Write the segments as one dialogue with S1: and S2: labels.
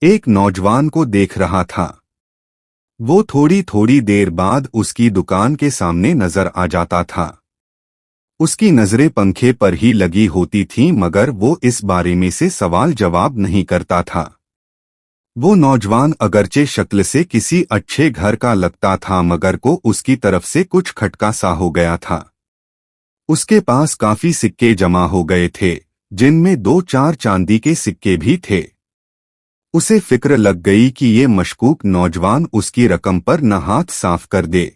S1: एक नौजवान को देख रहा था। वो थोड़ी थोड़ी देर बाद उसकी दुकान के सामने नजर आ जाता था। उसकी नजरें पंखे पर ही लगी होती थीं, मगर वो इस बारे में से सवाल जवाब नहीं करता था। वो नौजवान अगरचे शक्ल से किसी अच्छे घर का लगता था, मगर को उसकी तरफ से कुछ खटका सा हो गया था। उसके पास काफी सिक्के जमा हो गए थे, जिनमें 2-4 चांदी के सिक्के भी थे। उसे फिक्र लग गई कि ये मशकूक नौजवान उसकी रकम पर न हाथ साफ कर दे।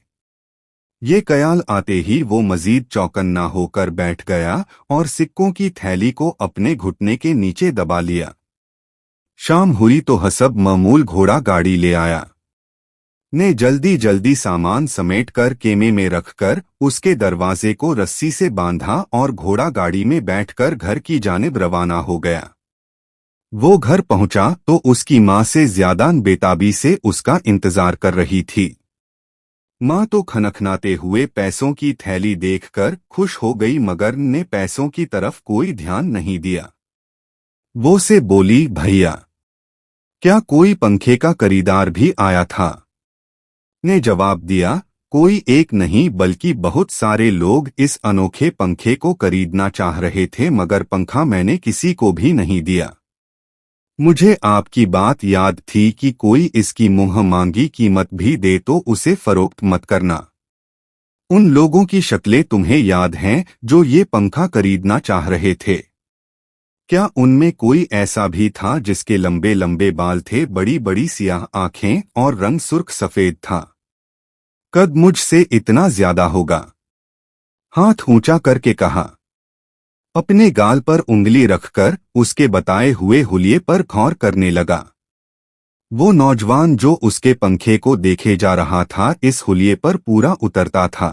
S1: ये ख्याल आते ही वो मजीद चौकन्ना होकर बैठ गया और सिक्कों की थैली को अपने घुटने के नीचे दबा लिया। शाम हुई तो हसब मामूल घोड़ा गाड़ी ले आया। ने जल्दी जल्दी सामान समेटकर केमे में रखकर उसके दरवाजे को रस्सी से बांधा और घोड़ा गाड़ी में बैठकर घर की जानिब रवाना हो गया। वो घर पहुंचा तो उसकी माँ से ज्यादा बेताबी से उसका इंतजार कर रही थी। माँ तो खनखनाते हुए पैसों की थैली देखकर खुश हो गई, मगर ने पैसों की तरफ कोई ध्यान नहीं दिया। वो से बोली, भैया, क्या कोई पंखे का खरीदार भी आया था? ने जवाब दिया, कोई एक नहीं बल्कि बहुत सारे लोग इस अनोखे पंखे को खरीदना चाह रहे थे, मगर पंखा मैंने किसी को भी नहीं दिया। मुझे आपकी बात याद थी कि कोई इसकी मुंह मांगी कीमत भी दे तो उसे फरोख्त मत करना। उन लोगों की शक्लें तुम्हें याद हैं जो ये पंखा खरीदना चाह रहे थे? क्या उनमें कोई ऐसा भी था जिसके लंबे लंबे बाल थे, बड़ी बड़ी सियाह आंखें और रंग सुर्ख सफेद था? कद मुझसे इतना ज्यादा होगा। हाथ ऊंचा करके कहा। अपने गाल पर उंगली रखकर उसके बताए हुए हुलिये पर गौर करने लगा। वो नौजवान जो उसके पंखे को देखे जा रहा था, इस हुलिये पर पूरा उतरता था।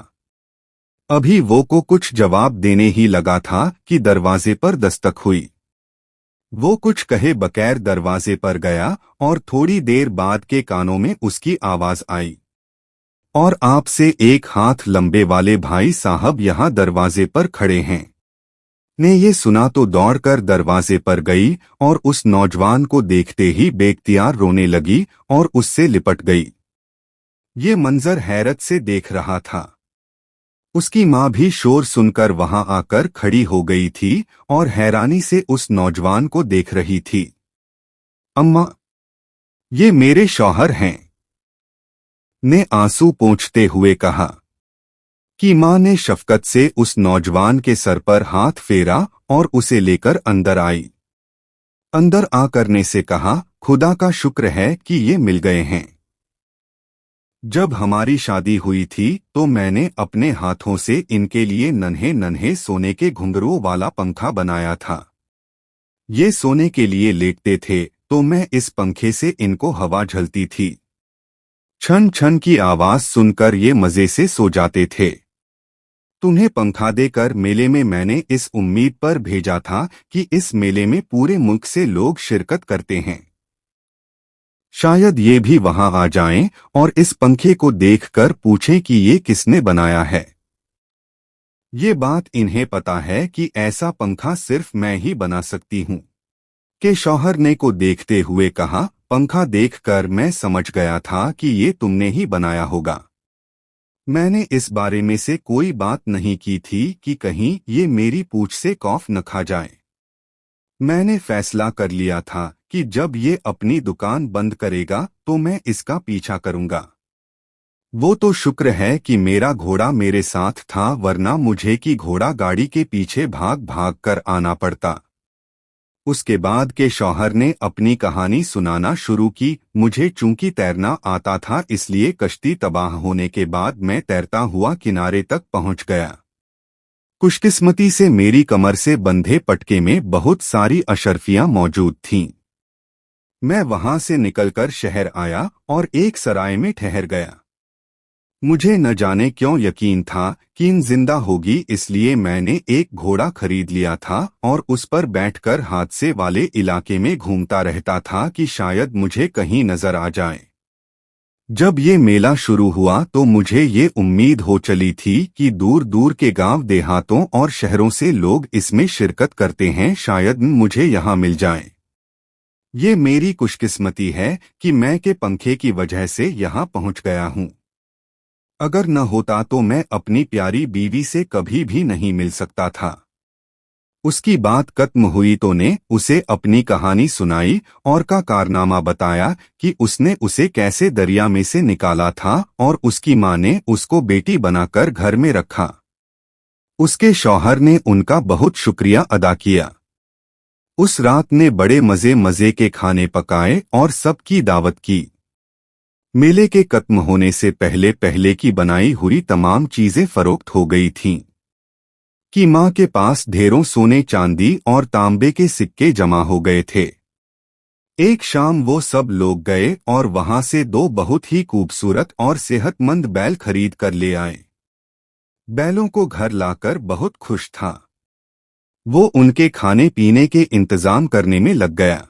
S1: अभी वो को कुछ जवाब देने ही लगा था कि दरवाजे पर दस्तक हुई। वो कुछ कहे बगैर दरवाजे पर गया और थोड़ी देर बाद के कानों में उसकी आवाज आई, और आपसे एक हाथ लंबे वाले भाई साहब यहाँ दरवाजे पर खड़े हैं। ने ये सुना तो दौड़कर दरवाजे पर गई और उस नौजवान को देखते ही बेख्तियार रोने लगी और उससे लिपट गई। ये मंजर हैरत से देख रहा था। उसकी माँ भी शोर सुनकर वहां आकर खड़ी हो गई थी और हैरानी से उस नौजवान को देख रही थी। अम्मा, ये मेरे शौहर हैं, ने आंसू पोंछते हुए कहा। कि माँ ने शफकत से उस नौजवान के सर पर हाथ फेरा और उसे लेकर अंदर आई। अंदर आकर ने से कहा, खुदा का शुक्र है कि ये मिल गए हैं। जब हमारी शादी हुई थी तो मैंने अपने हाथों से इनके लिए नन्हे नन्हे सोने के घुंघरुओं वाला पंखा बनाया था। ये सोने के लिए लेटते थे तो मैं इस पंखे से इनको हवा झलती थी। छन छन की आवाज सुनकर ये मजे से सो जाते थे। तुम्हें पंखा देकर मेले में मैंने इस उम्मीद पर भेजा था कि इस मेले में पूरे मुल्क से लोग शिरकत करते हैं। शायद ये भी वहां आ जाएं और इस पंखे को देखकर पूछें कि ये किसने बनाया है। ये बात इन्हें पता है कि ऐसा पंखा सिर्फ मैं ही बना सकती हूँ। के शौहर ने को देखते हुए कहा, पंखा देखकर मैं समझ गया था कि ये तुमने ही बनाया होगा। मैंने इस बारे में से कोई बात नहीं की थी कि कहीं ये मेरी पूंछ से खौफ न खा जाए। मैंने फैसला कर लिया था कि जब ये अपनी दुकान बंद करेगा तो मैं इसका पीछा करूंगा। वो तो शुक्र है कि मेरा घोड़ा मेरे साथ था, वरना मुझे की घोड़ा गाड़ी के पीछे भाग भाग कर आना पड़ता। उसके बाद के शौहर ने अपनी कहानी सुनाना शुरू की। मुझे चूंकि तैरना आता था, इसलिए कश्ती तबाह होने के बाद मैं तैरता हुआ किनारे तक पहुंच गया। खुशकिस्मती से मेरी कमर से बंधे पटके में बहुत सारी अशर्फियां मौजूद थीं। मैं वहां से निकलकर शहर आया और एक सराय में ठहर गया। मुझे न जाने क्यों यकीन था कि इन जिंदा होगी, इसलिए मैंने एक घोड़ा खरीद लिया था और उस पर बैठकर हादसे वाले इलाके में घूमता रहता था कि शायद मुझे कहीं नजर आ जाए। जब ये मेला शुरू हुआ तो मुझे ये उम्मीद हो चली थी कि दूर दूर के गांव देहातों और शहरों से लोग इसमें शिरकत करते हैं, शायद मुझे यहाँ मिल जाए। ये मेरी खुशकिस्मती है कि मैं के पंखे की वजह से यहाँ पहुँच गया हूँ। अगर न होता तो मैं अपनी प्यारी बीवी से कभी भी नहीं मिल सकता था। उसकी बात खत्म हुई तो ने उसे अपनी कहानी सुनाई और का कारनामा बताया कि उसने उसे कैसे दरिया में से निकाला था और उसकी माँ ने उसको बेटी बनाकर घर में रखा। उसके शौहर ने उनका बहुत शुक्रिया अदा किया। उस रात ने बड़े मजे मजे के खाने पकाए और सबकी दावत की। मेले के खत्म होने से पहले पहले की बनाई हुई तमाम चीजें फरोख्त हो गई थीं। कि माँ के पास ढेरों सोने चांदी और तांबे के सिक्के जमा हो गए थे। एक शाम वो सब लोग गए और वहां से दो बहुत ही खूबसूरत और सेहतमंद बैल खरीद कर ले आए। बैलों को घर लाकर बहुत खुश था। वो उनके खाने पीने के इंतजाम करने में लग गया।